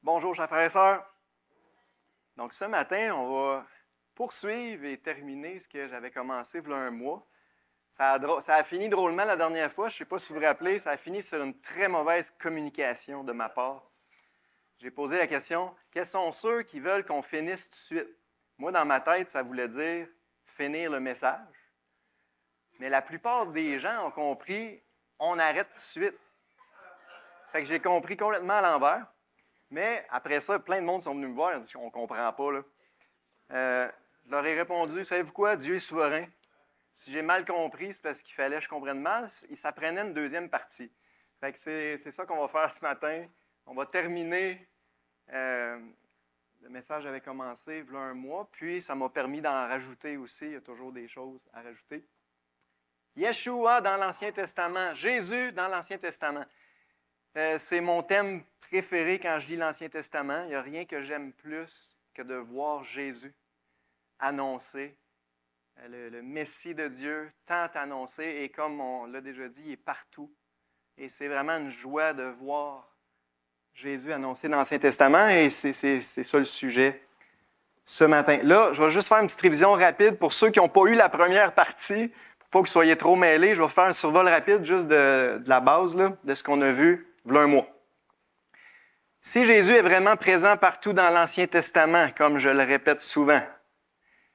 Bonjour, chers frères et sœurs. Donc, ce matin, on va poursuivre et terminer ce que j'avais commencé il y a un mois. Ça a fini drôlement la dernière fois. Je ne sais pas si vous vous rappelez, ça a fini sur une très mauvaise communication de ma part. J'ai posé la question, quels sont ceux qui veulent qu'on finisse tout de suite? Moi, dans ma tête, ça voulait dire finir le message. Mais la plupart des gens ont compris, on arrête tout de suite. Fait que j'ai compris complètement à l'envers. Mais après ça, plein de monde sont venus me voir et ont dit on ne comprend pas. Là. Je leur ai répondu, savez-vous quoi? Dieu est souverain. Si j'ai mal compris, c'est parce qu'il fallait que je comprenne mal. Ça prenait une deuxième partie. Fait que c'est ça qu'on va faire ce matin. On va terminer. Le message avait commencé il y a un mois, puis ça m'a permis d'en rajouter aussi. Il y a toujours des choses à rajouter. Yeshua dans l'Ancien Testament. Jésus dans l'Ancien Testament. C'est mon thème préféré quand je lis l'Ancien Testament. Il n'y a rien que j'aime plus que de voir Jésus annoncé, le Messie de Dieu, tant annoncé, et comme on l'a déjà dit, il est partout. Et c'est vraiment une joie de voir Jésus annoncé dans l'Ancien Testament, et c'est ça le sujet ce matin. Là, je vais juste faire une petite révision rapide pour ceux qui n'ont pas eu la première partie, pour pas que vous soyez trop mêlés. Je vais faire un survol rapide juste de la base, là, de ce qu'on a vu il y a un mois. Si Jésus est vraiment présent partout dans l'Ancien Testament, comme je le répète souvent,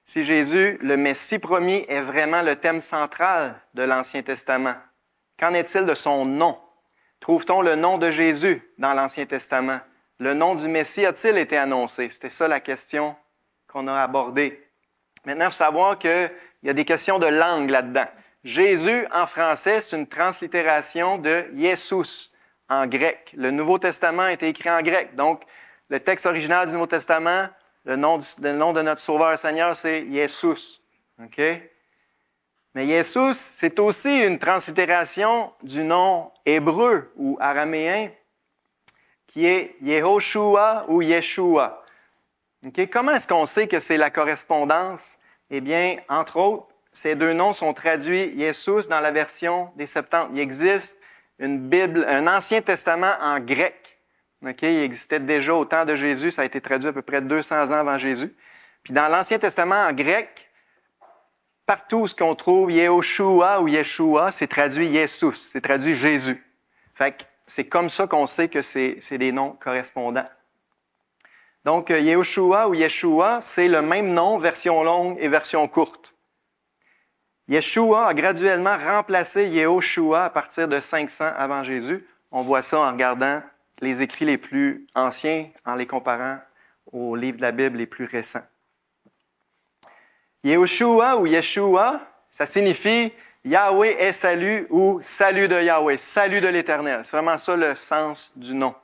si Jésus, le Messie promis, est vraiment le thème central de l'Ancien Testament, qu'en est-il de son nom? Trouve-t-on le nom de Jésus dans l'Ancien Testament? Le nom du Messie a-t-il été annoncé? C'était ça la question qu'on a abordée. Maintenant, il faut savoir qu'il y a des questions de langue là-dedans. Jésus, en français, c'est une translittération de Jesus en grec. Le Nouveau Testament a été écrit en grec. Donc, le texte original du Nouveau Testament, le nom de notre Sauveur et Seigneur, c'est Jesus. OK? Mais Jesus, c'est aussi une translittération du nom hébreu ou araméen qui est Yehoshua ou Yeshua. Okay? Comment est-ce qu'on sait que c'est la correspondance? Eh bien, entre autres, ces deux noms sont traduits Jesus dans la version des Septante. Il existe une Bible, un Ancien Testament en grec. Okay? Il existait déjà au temps de Jésus, ça a été traduit à peu près 200 ans avant Jésus. Puis dans l'Ancien Testament en grec, partout ce qu'on trouve Yehoshua ou Yeshua, c'est traduit Jesus, c'est traduit Jésus. Fait que c'est comme ça qu'on sait que c'est des noms correspondants. Donc, Yehoshua ou Yeshua, c'est le même nom, version longue et version courte. Yeshua a graduellement remplacé Yehoshua à partir de 500 avant Jésus. On voit ça en regardant les écrits les plus anciens, en les comparant aux livres de la Bible les plus récents. Yehoshua ou Yeshua, ça signifie Yahweh est salut ou salut de Yahweh, salut de l'Éternel. C'est vraiment ça le sens du nom.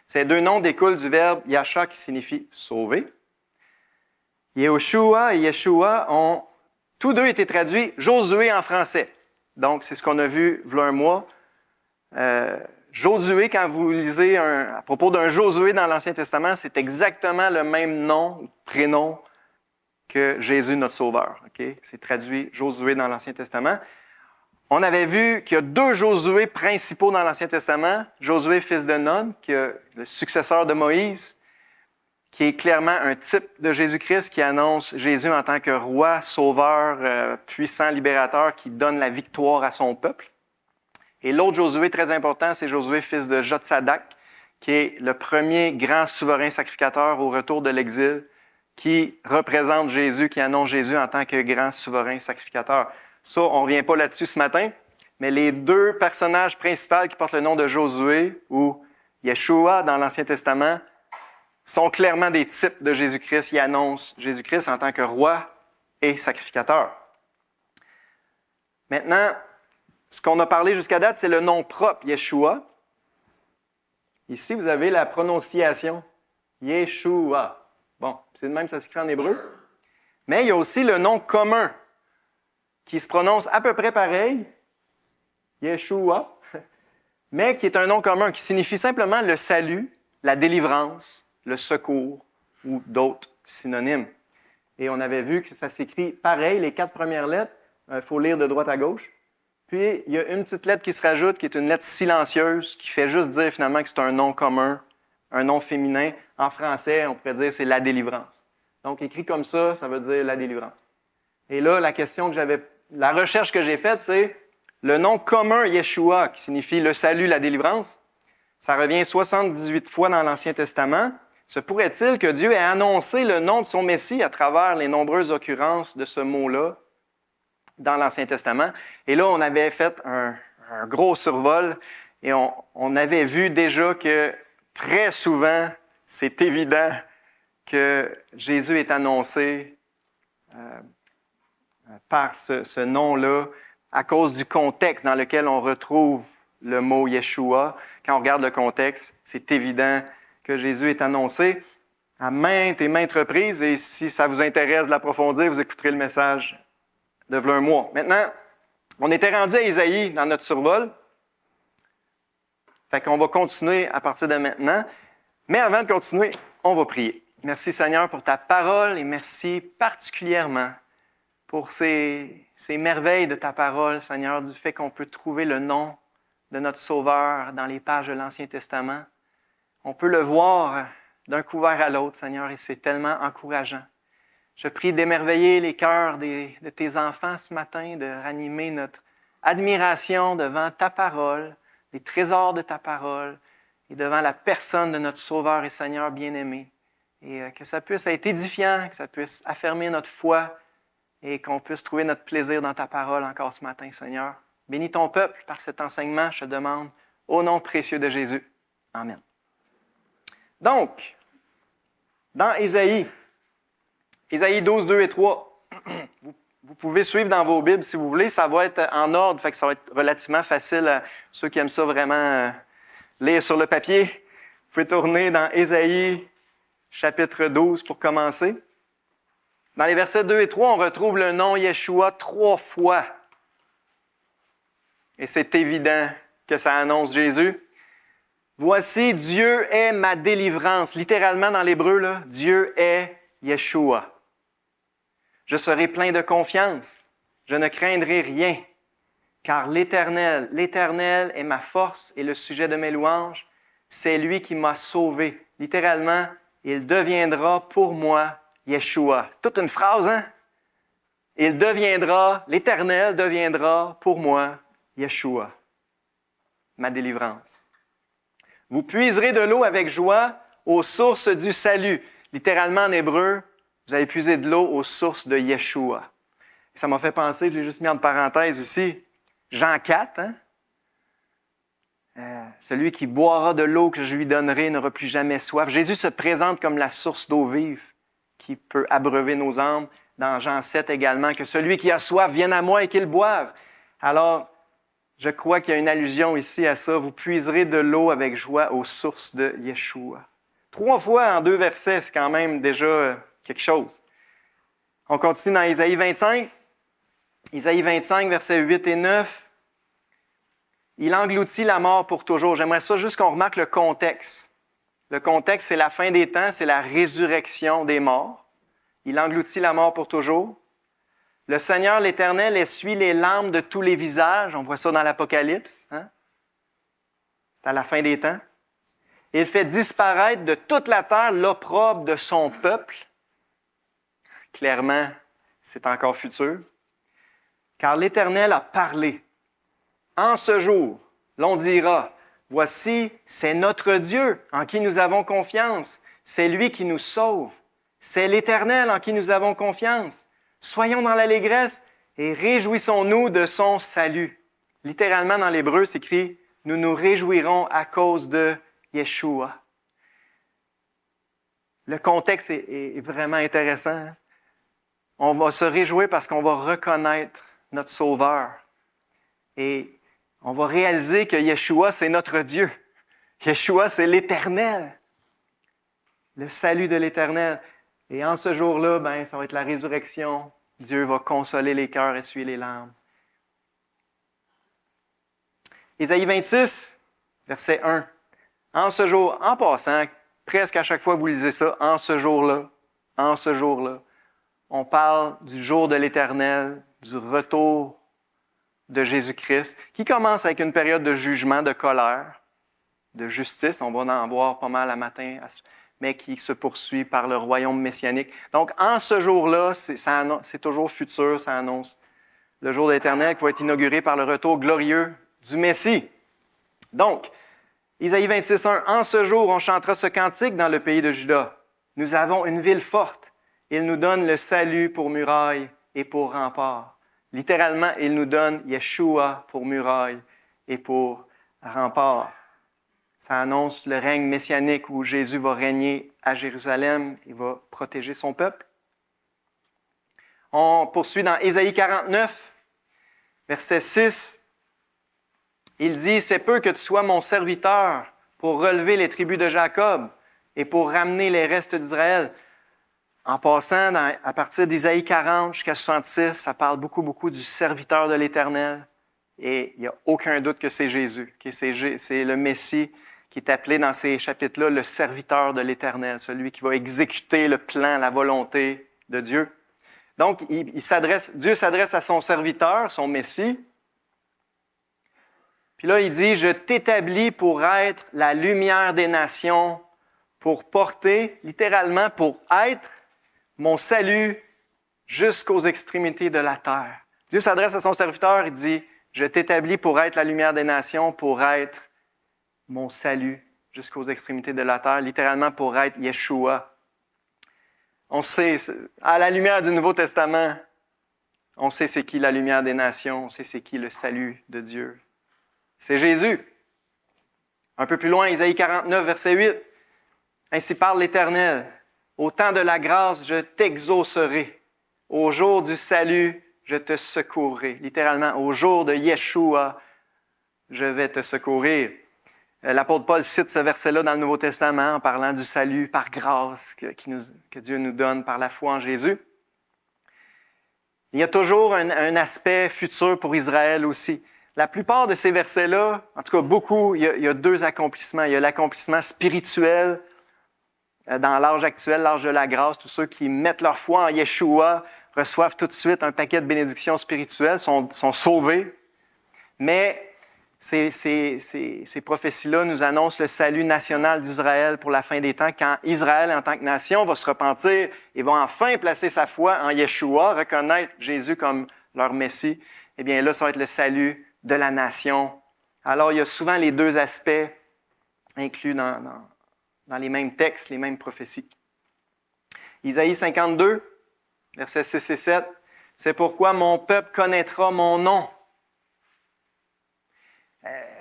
Ces deux noms découlent du verbe Yasha qui signifie sauver. Yehoshua et Yeshua ont tous deux été traduits Josué en français. Donc, c'est ce qu'on a vu il y a un mois. Josué, quand vous lisez à propos d'un Josué dans l'Ancien Testament, c'est exactement le même nom, prénom que Jésus, notre Sauveur. Okay? C'est traduit Josué dans l'Ancien Testament. On avait vu qu'il y a deux Josué principaux dans l'Ancien Testament. Josué, fils de Nun, qui est le successeur de Moïse, qui est clairement un type de Jésus-Christ qui annonce Jésus en tant que roi, sauveur, puissant, libérateur, qui donne la victoire à son peuple. Et l'autre Josué très important, c'est Josué, fils de Jotsadak, qui est le premier grand souverain sacrificateur au retour de l'exil, qui représente Jésus, qui annonce Jésus en tant que grand souverain sacrificateur. Ça, on ne revient pas là-dessus ce matin, mais les deux personnages principaux qui portent le nom de Josué ou Yeshua dans l'Ancien Testament sont clairement des types de Jésus-Christ qui annoncent Jésus-Christ en tant que roi et sacrificateur. Maintenant, ce qu'on a parlé jusqu'à date, c'est le nom propre, Yeshua. Ici, vous avez la prononciation, Yeshua. Bon, c'est de même, ça s'écrit en hébreu. Mais il y a aussi le nom commun, qui se prononce à peu près pareil, Yeshua, mais qui est un nom commun, qui signifie simplement le salut, la délivrance, le secours ou d'autres synonymes. Et on avait vu que ça s'écrit pareil, les 4 premières lettres, il faut lire de droite à gauche. Puis, il y a une petite lettre qui se rajoute, qui est une lettre silencieuse, qui fait juste dire finalement que c'est un nom commun un nom féminin. En français, on pourrait dire c'est la délivrance. Donc, écrit comme ça veut dire la délivrance. Et là, la recherche que j'ai faite, c'est le nom commun Yeshua, qui signifie le salut, la délivrance. Ça revient 78 fois dans l'Ancien Testament. Se pourrait-il que Dieu ait annoncé le nom de son Messie à travers les nombreuses occurrences de ce mot-là dans l'Ancien Testament? Et là, on avait fait un gros survol et on avait vu déjà que très souvent, c'est évident que Jésus est annoncé par ce nom-là à cause du contexte dans lequel on retrouve le mot Yeshua. Quand on regarde le contexte, c'est évident que Jésus est annoncé à maintes et maintes reprises. Et si ça vous intéresse de l'approfondir, vous écouterez le message de v'là un mois. Maintenant, on était rendu à Ésaïe dans notre survol. Fait qu'on va continuer à partir de maintenant. Mais avant de continuer, on va prier. Merci Seigneur pour ta parole et merci particulièrement pour ces merveilles de ta parole, Seigneur, du fait qu'on peut trouver le nom de notre Sauveur dans les pages de l'Ancien Testament. On peut le voir d'un couvert à l'autre, Seigneur, et c'est tellement encourageant. Je prie d'émerveiller les cœurs de tes enfants ce matin, de ranimer notre admiration devant ta parole, les trésors de ta parole, et devant la personne de notre Sauveur et Seigneur bien-aimé. Et que ça puisse être édifiant, que ça puisse affermir notre foi, et qu'on puisse trouver notre plaisir dans ta parole encore ce matin, Seigneur. Bénis ton peuple par cet enseignement, je te demande, au nom précieux de Jésus. Amen. Donc, dans Ésaïe 12, 2 et 3, vous pouvez suivre dans vos Bibles si vous voulez, ça va être en ordre, fait que ça va être relativement facile à ceux qui aiment ça vraiment lire sur le papier. Vous pouvez tourner dans Ésaïe chapitre 12 pour commencer. Dans les versets 2 et 3, on retrouve le nom Yeshua 3 fois. Et c'est évident que ça annonce Jésus. Voici, Dieu est ma délivrance. Littéralement dans l'hébreu, là, Dieu est Yeshua. Je serai plein de confiance. Je ne craindrai rien. Car l'Éternel est ma force et le sujet de mes louanges. C'est lui qui m'a sauvé. Littéralement, il deviendra pour moi Yeshua. C'est toute une phrase, hein? L'Éternel deviendra pour moi Yeshua, ma délivrance. Vous puiserez de l'eau avec joie aux sources du salut. Littéralement en hébreu, vous allez puiser de l'eau aux sources de Yeshua. Ça m'a fait penser, je l'ai juste mis en parenthèse ici, Jean 4, hein? Celui qui boira de l'eau que je lui donnerai n'aura plus jamais soif. Jésus se présente comme la source d'eau vive qui peut abreuver nos âmes. Dans Jean 7 également, que celui qui a soif vienne à moi et qu'il boive. Alors, je crois qu'il y a une allusion ici à ça. Vous puiserez de l'eau avec joie aux sources de Yeshua. 3 fois en 2 versets, c'est quand même déjà quelque chose. On continue dans Ésaïe 25. Ésaïe 25, versets 8 et 9. Il engloutit la mort pour toujours. J'aimerais ça juste qu'on remarque le contexte. Le contexte, c'est la fin des temps, c'est la résurrection des morts. Il engloutit la mort pour toujours. Le Seigneur, l'Éternel, essuie les larmes de tous les visages. On voit ça dans l'Apocalypse. Hein? C'est à la fin des temps. Il fait disparaître de toute la terre l'opprobre de son peuple. Clairement, c'est encore futur. Car l'Éternel a parlé. En ce jour, l'on dira, voici, c'est notre Dieu en qui nous avons confiance. C'est lui qui nous sauve. C'est l'Éternel en qui nous avons confiance. Soyons dans l'allégresse et réjouissons-nous de son salut. Littéralement, dans l'hébreu, c'est écrit « Nous nous réjouirons à cause de Yeshua ». Le contexte est vraiment intéressant. On va se réjouir parce qu'on va reconnaître notre Sauveur. Et on va réaliser que Yeshua, c'est notre Dieu. Yeshua, c'est l'Éternel. Le salut de l'Éternel. Et en ce jour-là, ça va être la résurrection. Dieu va consoler les cœurs, essuyer les larmes. Ésaïe 26, verset 1. En ce jour, en passant, presque à chaque fois que vous lisez ça, en ce jour-là, on parle du jour de l'Éternel, du retour de Jésus-Christ, qui commence avec une période de jugement, de colère. de justice, on va en voir pas mal à matin, mais qui se poursuit par le royaume messianique. Donc, en ce jour-là, c'est toujours futur, ça annonce le jour de l'Éternel qui va être inauguré par le retour glorieux du Messie. Donc, Isaïe 26:1, « En ce jour, on chantera ce cantique dans le pays de Juda. Nous avons une ville forte. Il nous donne le salut pour muraille et pour rempart. » Littéralement, il nous donne Yeshua pour muraille et pour rempart. Ça annonce le règne messianique où Jésus va régner à Jérusalem. Il va protéger son peuple. On poursuit dans Ésaïe 49, verset 6. Il dit, « C'est peu que tu sois mon serviteur pour relever les tribus de Jacob et pour ramener les restes d'Israël. » En passant, à partir d'Ésaïe 40 jusqu'à 66, ça parle beaucoup du serviteur de l'Éternel. Et il n'y a aucun doute que c'est Jésus, que c'est le Messie qui est appelé dans ces chapitres-là le serviteur de l'Éternel, celui qui va exécuter le plan, la volonté de Dieu. Donc, Dieu s'adresse à son serviteur, son Messie. Puis là, il dit, « Je t'établis pour être la lumière des nations, pour porter, littéralement, pour être mon salut jusqu'aux extrémités de la terre. » Dieu s'adresse à son serviteur, il dit, « Je t'établis pour être la lumière des nations, pour être mon salut jusqu'aux extrémités de la terre. » Littéralement, pour être Yeshua. On sait, à la lumière du Nouveau Testament, on sait c'est qui la lumière des nations, on sait c'est qui le salut de Dieu. C'est Jésus. Un peu plus loin, Isaïe 49, verset 8. « Ainsi parle l'Éternel. Au temps de la grâce, je t'exaucerai. Au jour du salut, je te secourrai. » Littéralement, au jour de Yeshua, je vais te secourir. L'apôtre Paul cite ce verset-là dans le Nouveau Testament en parlant du salut par grâce que Dieu nous donne par la foi en Jésus. Il y a toujours un aspect futur pour Israël aussi. La plupart de ces versets-là, en tout cas beaucoup, il y a deux accomplissements. Il y a l'accomplissement spirituel dans l'âge actuel, l'âge de la grâce. Tous ceux qui mettent leur foi en Yeshua reçoivent tout de suite un paquet de bénédictions spirituelles, sont sauvés. Mais ces prophéties-là nous annoncent le salut national d'Israël pour la fin des temps, quand Israël, en tant que nation, va se repentir et va enfin placer sa foi en Yeshua, reconnaître Jésus comme leur Messie. Eh bien là, ça va être le salut de la nation. Alors, il y a souvent les deux aspects inclus dans les mêmes textes, les mêmes prophéties. Isaïe 52, versets 6 et 7. « C'est pourquoi mon peuple connaîtra mon nom. »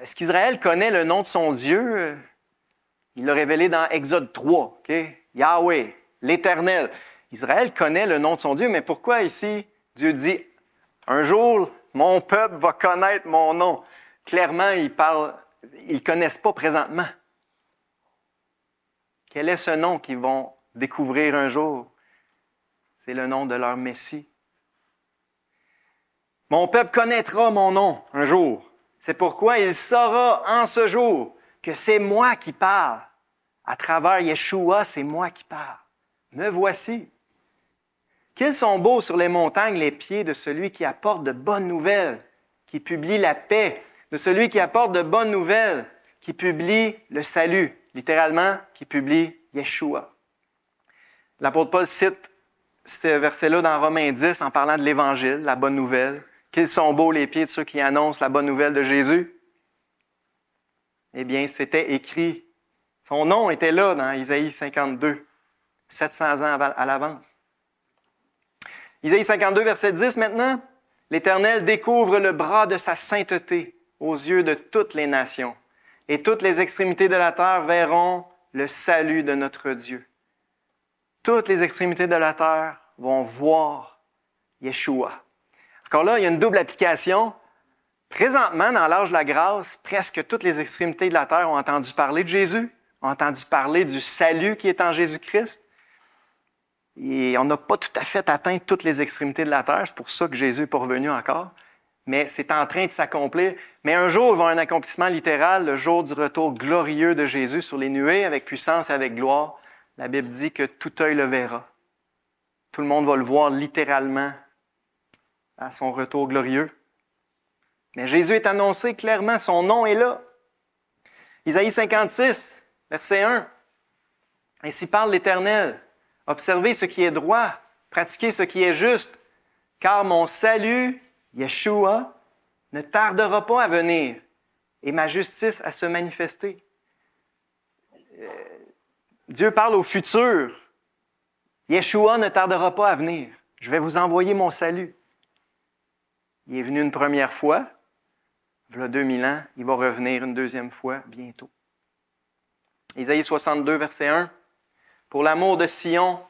Est-ce qu'Israël connaît le nom de son Dieu? Il l'a révélé dans Exode 3, okay? Yahweh, l'Éternel. Israël connaît le nom de son Dieu, mais pourquoi ici Dieu dit « Un jour, mon peuple va connaître mon nom. » Clairement, ils ne connaissent pas présentement. Quel est ce nom qu'ils vont découvrir un jour? C'est le nom de leur Messie. « Mon peuple connaîtra mon nom un jour. C'est pourquoi il saura en ce jour que c'est moi qui parle. À travers Yeshua, c'est moi qui parle. Me voici. Qu'ils sont beaux sur les montagnes les pieds de celui qui apporte de bonnes nouvelles, qui publie la paix, de celui qui apporte de bonnes nouvelles, qui publie le salut, littéralement, qui publie Yeshua. » L'apôtre Paul cite ce verset-là dans Romains 10 en parlant de l'Évangile, la bonne nouvelle. Qu'ils sont beaux les pieds de ceux qui annoncent la bonne nouvelle de Jésus. Eh bien, c'était écrit. Son nom était là dans Isaïe 52, 700 ans à l'avance. Isaïe 52, verset 10 maintenant. « L'Éternel découvre le bras de sa sainteté aux yeux de toutes les nations, et toutes les extrémités de la terre verront le salut de notre Dieu. » Toutes les extrémités de la terre vont voir Yeshua. Encore là, il y a une double application. Présentement, dans l'âge de la grâce, presque toutes les extrémités de la terre ont entendu parler de Jésus, ont entendu parler du salut qui est en Jésus-Christ. Et on n'a pas tout à fait atteint toutes les extrémités de la terre, c'est pour ça que Jésus n'est pas revenu encore. Mais c'est en train de s'accomplir. Mais un jour, il va y avoir un accomplissement littéral, le jour du retour glorieux de Jésus sur les nuées, avec puissance et avec gloire. La Bible dit que tout œil le verra. Tout le monde va le voir littéralement à son retour glorieux. Mais Jésus est annoncé clairement, son nom est là. Isaïe 56, verset 1. Ainsi parle l'Éternel. Observez ce qui est droit, pratiquez ce qui est juste, car mon salut, Yeshua, ne tardera pas à venir et ma justice à se manifester. Dieu parle au futur. Yeshua ne tardera pas à venir. Je vais vous envoyer mon salut. Il est venu une première fois, il y a 2000 ans, il va revenir une deuxième fois bientôt. Isaïe 62, verset 1. Pour l'amour de Sion,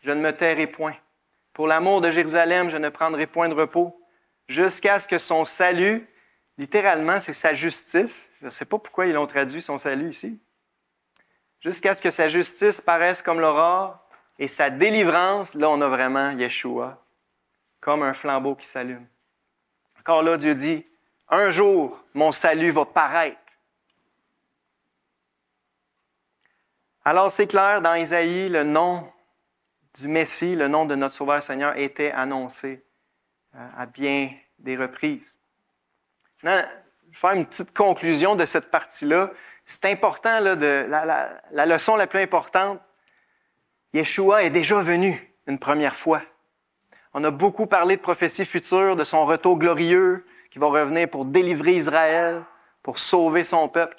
je ne me tairai point. Pour l'amour de Jérusalem, je ne prendrai point de repos, jusqu'à ce que son salut, littéralement, c'est sa justice. Je ne sais pas pourquoi ils l'ont traduit, son salut, ici. Jusqu'à ce que sa justice paraisse comme l'aurore et sa délivrance, là, on a vraiment Yeshua, comme un flambeau qui s'allume. Encore là, Dieu dit, un jour, mon salut va paraître. Alors, c'est clair, dans Isaïe, le nom du Messie, le nom de notre Sauveur Seigneur, était annoncé à bien des reprises. Maintenant, je vais faire une petite conclusion de cette partie-là. C'est important, là, la leçon la plus importante, Yeshua est déjà venu une première fois. On a beaucoup parlé de prophéties futures, de son retour glorieux, qui va revenir pour délivrer Israël, pour sauver son peuple.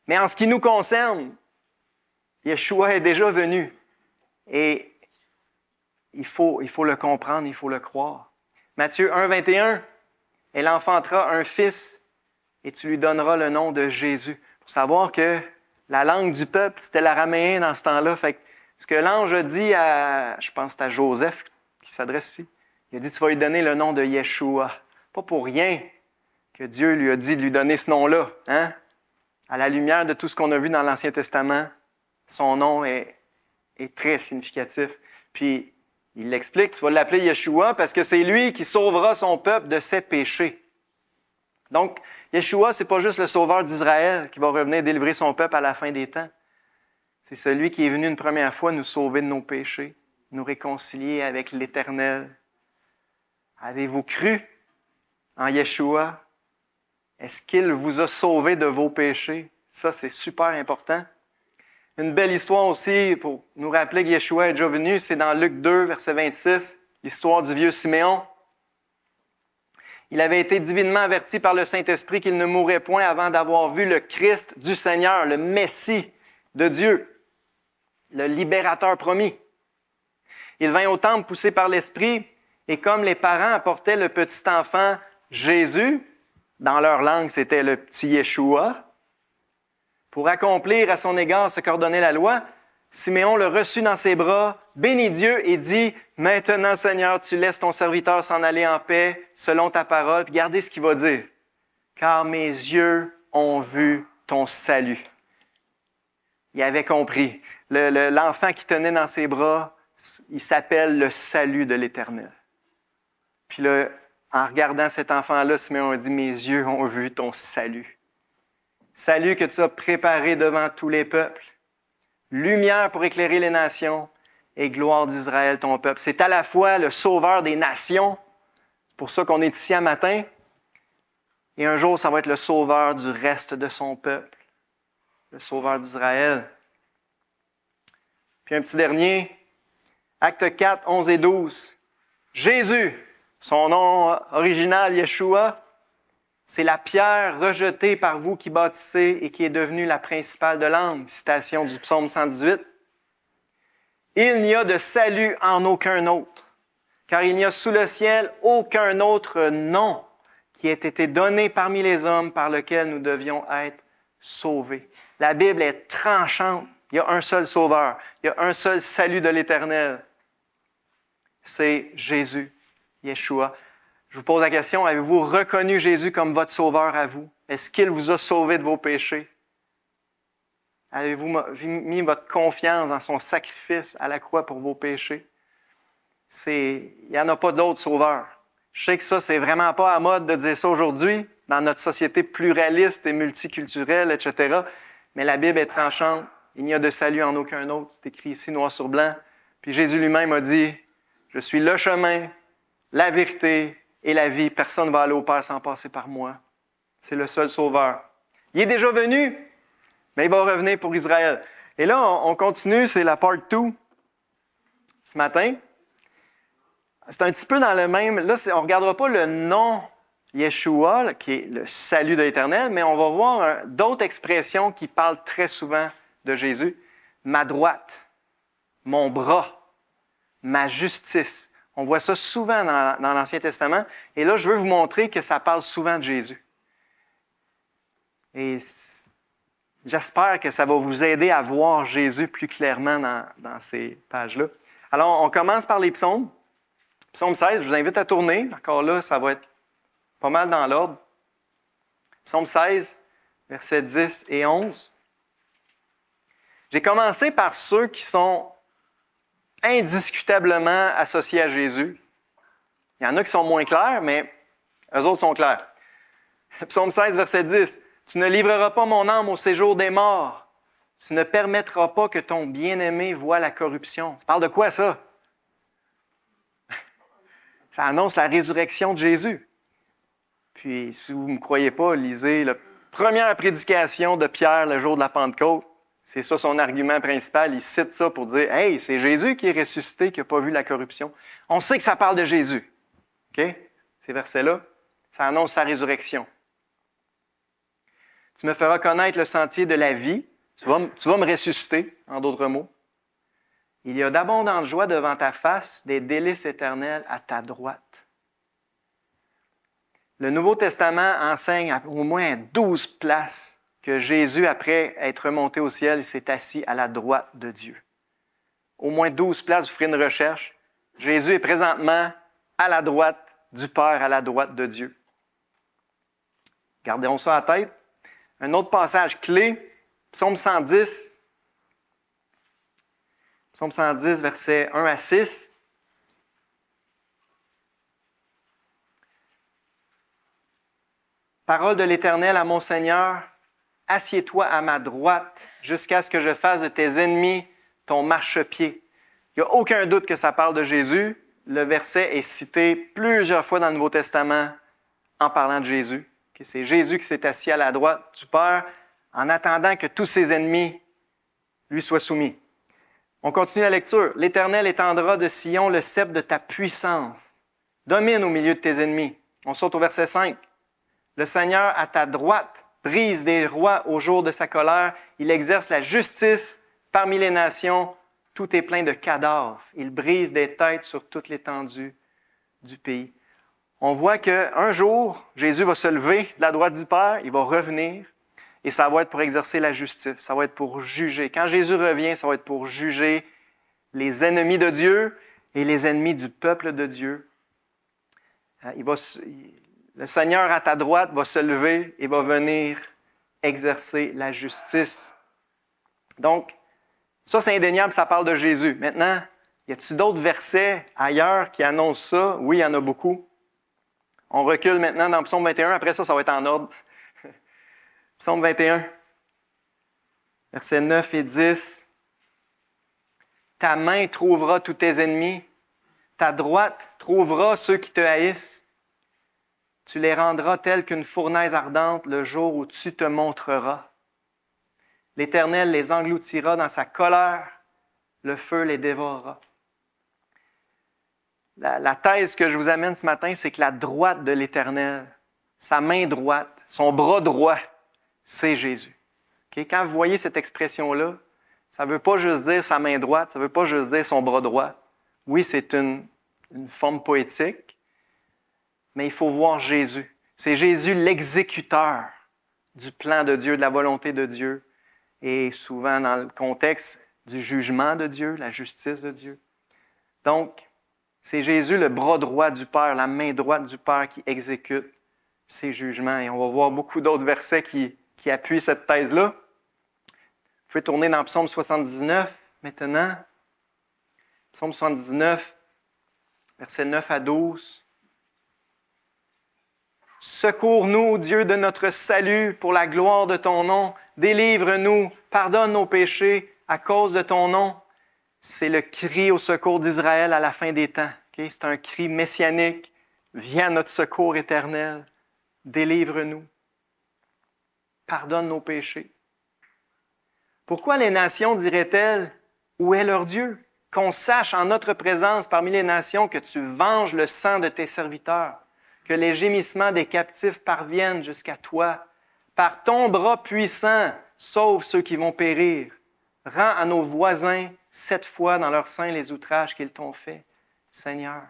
Mais en ce qui nous concerne, Yeshua est déjà venu. Et il faut le comprendre, il faut le croire. Matthieu 1, 21, « Elle enfantera un fils et tu lui donneras le nom de Jésus. » Il faut savoir que la langue du peuple, c'était l'araméen dans ce temps-là. Fait que ce que l'ange a dit à, je pense que c'est à Joseph qui s'adresse ici, il a dit, tu vas lui donner le nom de Yeshua. Pas pour rien que Dieu lui a dit de lui donner ce nom-là. Hein? À la lumière de tout ce qu'on a vu dans l'Ancien Testament, son nom est très significatif. Puis, il l'explique, tu vas l'appeler Yeshua parce que c'est lui qui sauvera son peuple de ses péchés. Donc, Yeshua, ce n'est pas juste le sauveur d'Israël qui va revenir délivrer son peuple à la fin des temps. C'est celui qui est venu une première fois nous sauver de nos péchés, nous réconcilier avec l'Éternel. Avez-vous cru en Yeshua? Est-ce qu'il vous a sauvé de vos péchés? Ça, c'est super important. Une belle histoire aussi pour nous rappeler que Yeshua est déjà venu, c'est dans Luc 2, verset 26, l'histoire du vieux Siméon. Il avait été divinement averti par le Saint-Esprit qu'il ne mourrait point avant d'avoir vu le Christ du Seigneur, le Messie de Dieu, le libérateur promis. Il vint au temple poussé par l'Esprit, et comme les parents apportaient le petit enfant Jésus, dans leur langue c'était le petit Yeshua, pour accomplir à son égard ce qu'ordonnait la loi, Siméon le reçut dans ses bras, bénit Dieu et dit, « Maintenant, Seigneur, tu laisses ton serviteur s'en aller en paix, selon ta parole. » Puis regardez ce qu'il va dire. « Car mes yeux ont vu ton salut. » Il avait compris. L'enfant qui tenait dans ses bras, il s'appelle le salut de l'Éternel. Puis là, en regardant cet enfant-là, Siméon a dit, « Mes yeux ont vu ton salut. » Salut que tu as préparé devant tous les peuples. Lumière pour éclairer les nations et gloire d'Israël, ton peuple. C'est à la fois le sauveur des nations. C'est pour ça qu'on est ici un matin. Et un jour, ça va être le sauveur du reste de son peuple. Le sauveur d'Israël. Puis un petit dernier. Actes 4, 11 et 12. Jésus, son nom original, Yeshua, c'est la pierre rejetée par vous qui bâtissez et qui est devenue la principale de l'angle. Citation du psaume 118. Il n'y a de salut en aucun autre, car il n'y a sous le ciel aucun autre nom qui ait été donné parmi les hommes par lequel nous devions être sauvés. La Bible est tranchante. Il y a un seul sauveur. Il y a un seul salut de l'Éternel. C'est Jésus, Yeshua. Je vous pose la question, avez-vous reconnu Jésus comme votre sauveur à vous? Est-ce qu'il vous a sauvé de vos péchés? Avez-vous mis votre confiance dans son sacrifice à la croix pour vos péchés? Il n'y en a pas d'autre sauveur. Je sais que ça, c'est vraiment pas à mode de dire ça aujourd'hui, dans notre société pluraliste et multiculturelle, etc. Mais la Bible est tranchante. Il n'y a de salut en aucun autre. C'est écrit ici, noir sur blanc. Puis Jésus lui-même a dit, « Je suis le chemin, la vérité et la vie. Personne ne va aller au Père sans passer par moi. » C'est le seul sauveur. Il est déjà venu, mais il va revenir pour Israël. Et là, on continue, c'est la part 2 ce matin. C'est un petit peu dans le même... Là, on ne regardera pas le nom Yeshua, qui est le salut de l'Éternel, mais on va voir d'autres expressions qui parlent très souvent de Jésus. Ma droite, mon bras, ma justice. On voit ça souvent dans l'Ancien Testament. Et là, je veux vous montrer que ça parle souvent de Jésus. Et j'espère que ça va vous aider à voir Jésus plus clairement dans ces pages-là. Alors, on commence par les psaumes. Psaume 16, je vous invite à tourner. Encore là, ça va être pas mal dans l'ordre. Psaume 16, versets 10 et 11. J'ai commencé par ceux qui sont indiscutablement associés à Jésus. Il y en a qui sont moins clairs, mais eux autres sont clairs. Psaume 16, verset 10. « Tu ne livreras pas mon âme au séjour des morts. Tu ne permettras pas que ton bien-aimé voie la corruption. » Ça parle de quoi, ça? Ça annonce la résurrection de Jésus. Puis, si vous ne me croyez pas, lisez la première prédication de Pierre le jour de la Pentecôte. C'est ça son argument principal. Il cite ça pour dire « Hey, c'est Jésus qui est ressuscité, qui n'a pas vu la corruption. » On sait que ça parle de Jésus. OK? Ces versets-là, ça annonce sa résurrection. Tu me feras connaître le sentier de la vie. Tu vas me ressusciter, en d'autres mots. Il y a d'abondantes joies devant ta face, des délices éternelles à ta droite. Le Nouveau Testament enseigne à au moins 12 places que Jésus, après être monté au ciel, il s'est assis à la droite de Dieu. Au moins 12 places, vous ferez une recherche. Jésus est présentement à la droite du Père, à la droite de Dieu. Gardons ça à la tête. Un autre passage clé, Psaume 110. Psaume 110, versets 1 à 6. Parole de l'Éternel à mon Seigneur, assieds-toi à ma droite jusqu'à ce que je fasse de tes ennemis ton marchepied. Il n'y a aucun doute que ça parle de Jésus. Le verset est cité plusieurs fois dans le Nouveau Testament en parlant de Jésus. C'est Jésus qui s'est assis à la droite du Père en attendant que tous ses ennemis lui soient soumis. On continue la lecture. « L'Éternel étendra de Sion le sceptre de ta puissance. Domine au milieu de tes ennemis. » On saute au verset 5. « Le Seigneur à ta droite brise des rois au jour de sa colère. Il exerce la justice parmi les nations. Tout est plein de cadavres. Il brise des têtes sur toute l'étendue du pays. » On voit qu'un jour, Jésus va se lever de la droite du Père, il va revenir, et ça va être pour exercer la justice, ça va être pour juger. Quand Jésus revient, ça va être pour juger les ennemis de Dieu et les ennemis du peuple de Dieu. Le Seigneur à ta droite va se lever et va venir exercer la justice. Donc, ça c'est indéniable, ça parle de Jésus. Maintenant, y a-t-il d'autres versets ailleurs qui annoncent ça? Oui, il y en a beaucoup. On recule maintenant dans Psaume 21. Après ça, ça va être en ordre. Psaume 21, versets 9 et 10. « Ta main trouvera tous tes ennemis. Ta droite trouvera ceux qui te haïssent. Tu les rendras tels qu'une fournaise ardente le jour où tu te montreras. L'Éternel les engloutira dans sa colère. Le feu les dévorera. » La thèse que je vous amène ce matin, c'est que la droite de l'Éternel, sa main droite, son bras droit, c'est Jésus. Okay? Quand vous voyez cette expression-là, ça ne veut pas juste dire sa main droite, ça ne veut pas juste dire son bras droit. Oui, c'est une forme poétique, mais il faut voir Jésus. C'est Jésus l'exécuteur du plan de Dieu, de la volonté de Dieu, et souvent dans le contexte du jugement de Dieu, la justice de Dieu. Donc, c'est Jésus, le bras droit du Père, la main droite du Père qui exécute ses jugements. Et on va voir beaucoup d'autres versets qui appuient cette thèse-là. Vous pouvez tourner dans Psaume 79 maintenant. Psaume 79, versets 9 à 12. « Secours-nous, Dieu de notre salut, pour la gloire de ton nom. Délivre-nous, pardonne nos péchés à cause de ton nom. » C'est le cri au secours d'Israël à la fin des temps. Okay? C'est un cri messianique. Viens à notre secours éternel. Délivre-nous. pardonne nos péchés. Pourquoi les nations diraient-elles, où est leur Dieu? Qu'on sache en notre présence parmi les nations que tu venges le sang de tes serviteurs, que les gémissements des captifs parviennent jusqu'à toi. Par ton bras puissant, sauve ceux qui vont périr. Rends à nos voisins 7 fois dans leur sein les outrages qu'ils t'ont faits, Seigneur.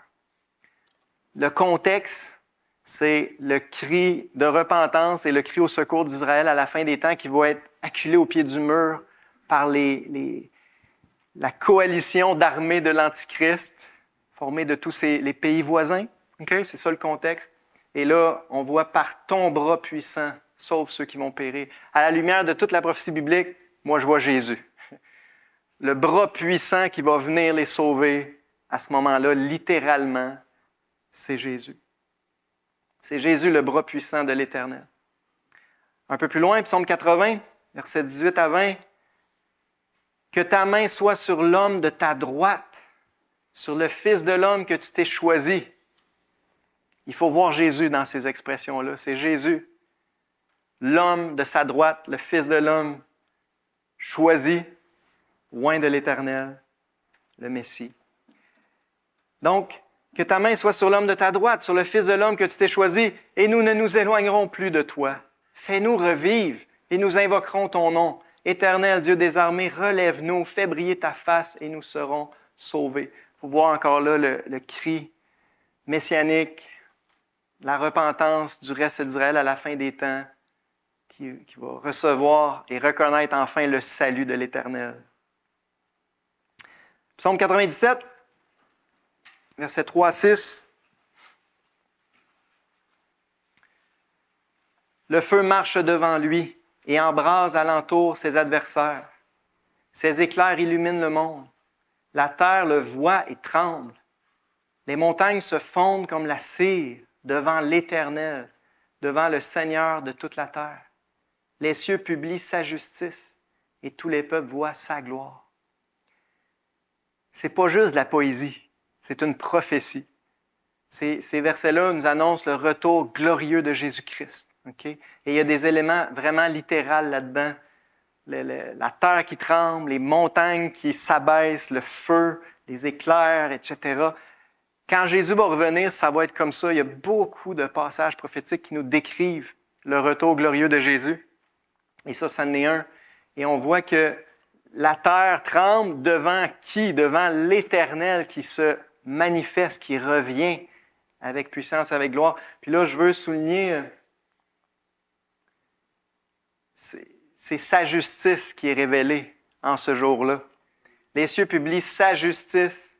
Le contexte, c'est le cri de repentance et le cri au secours d'Israël à la fin des temps qui va être acculé au pied du mur par la coalition d'armées de l'Antichrist formée de tous les pays voisins. Okay? C'est ça le contexte. Et là, on voit par ton bras puissant, sauve ceux qui vont périr. À la lumière de toute la prophétie biblique, moi je vois Jésus. Le bras puissant qui va venir les sauver à ce moment-là, littéralement, c'est Jésus. C'est Jésus, le bras puissant de l'Éternel. Un peu plus loin, Psaume 80, versets 18 à 20. Que ta main soit sur l'homme de ta droite, sur le Fils de l'homme que tu t'es choisi. Il faut voir Jésus dans ces expressions-là. C'est Jésus, l'homme de sa droite, le Fils de l'homme, choisi, loin de l'Éternel, le Messie. Donc, que ta main soit sur l'homme de ta droite, sur le Fils de l'homme que tu t'es choisi, et nous ne nous éloignerons plus de toi. Fais-nous revivre, et nous invoquerons ton nom. Éternel Dieu des armées, relève-nous, fais briller ta face, et nous serons sauvés. Il faut voir encore là le cri messianique, la repentance du reste d'Israël à la fin des temps, qui va recevoir et reconnaître enfin le salut de l'Éternel. Psaume 97, versets 3 à 6. Le feu marche devant lui et embrase alentour ses adversaires. Ses éclairs illuminent le monde. La terre le voit et tremble. Les montagnes se fondent comme la cire devant l'Éternel, devant le Seigneur de toute la terre. Les cieux publient sa justice et tous les peuples voient sa gloire. C'est pas juste de la poésie, c'est une prophétie. Ces versets-là nous annoncent le retour glorieux de Jésus-Christ. Okay? Et il y a des éléments vraiment littéraux là-dedans. La terre qui tremble, les montagnes qui s'abaissent, le feu, les éclairs, etc. Quand Jésus va revenir, ça va être comme ça. Il y a beaucoup de passages prophétiques qui nous décrivent le retour glorieux de Jésus. Et ça en est un. Et on voit que la terre tremble devant qui? Devant l'Éternel qui se manifeste, qui revient avec puissance, avec gloire. Puis là, je veux souligner, c'est sa justice qui est révélée en ce jour-là. Les cieux publient sa justice.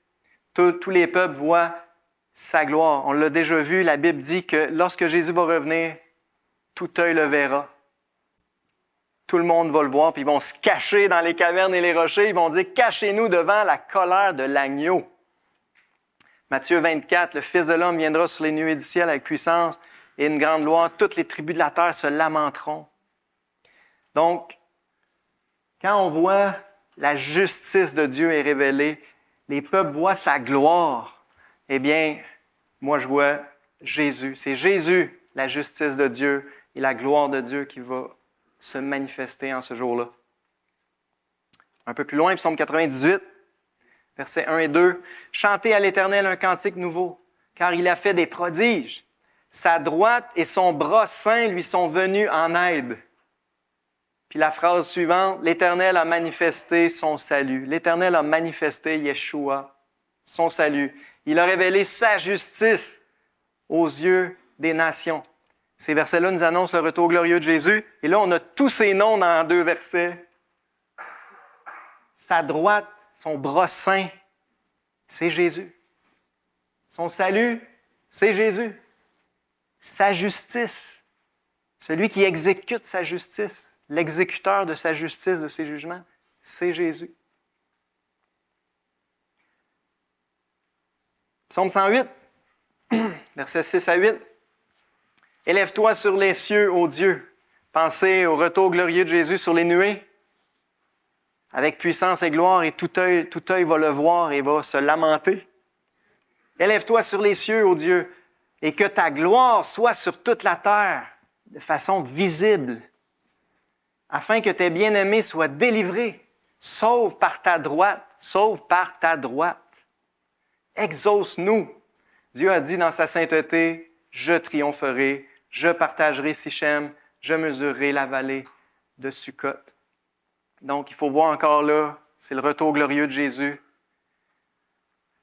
Tous les peuples voient sa gloire. On l'a déjà vu, la Bible dit que lorsque Jésus va revenir, tout œil le verra. Tout le monde va le voir, puis ils vont se cacher dans les cavernes et les rochers. Ils vont dire « Cachez-nous devant la colère de l'agneau ». Matthieu 24, le Fils de l'homme viendra sur les nuées du ciel avec puissance et une grande gloire. Toutes les tribus de la terre se lamenteront. Donc, quand on voit la justice de Dieu est révélée, les peuples voient sa gloire, eh bien, moi je vois Jésus. C'est Jésus, la justice de Dieu et la gloire de Dieu qui va se manifester en ce jour-là. Un peu plus loin, Psaume 98, versets 1 et 2. « Chantez à l'Éternel un cantique nouveau, car il a fait des prodiges. Sa droite et son bras saint lui sont venus en aide. » Puis la phrase suivante, « L'Éternel a manifesté son salut. » L'Éternel a manifesté Yeshua, son salut. Il a révélé sa justice aux yeux des nations. Ces versets-là nous annoncent le retour glorieux de Jésus. Et là, on a tous ces noms dans 2 versets. Sa droite, son bras saint, c'est Jésus. Son salut, c'est Jésus. Sa justice, celui qui exécute sa justice, l'exécuteur de sa justice, de ses jugements, c'est Jésus. Psaume 108, versets 6 à 8. « Élève-toi sur les cieux, ô Dieu. Pensez au retour glorieux de Jésus sur les nuées. Avec puissance et gloire, et tout œil va le voir et va se lamenter. Élève-toi sur les cieux, ô Dieu, et que ta gloire soit sur toute la terre de façon visible. afin que tes bien-aimés soient délivrés. Sauve par ta droite, sauve par ta droite. Exauce-nous. Dieu a dit dans sa sainteté, je triompherai, je partagerai Sichem, je mesurerai la vallée de Sukkot. Donc, il faut voir encore là, c'est le retour glorieux de Jésus.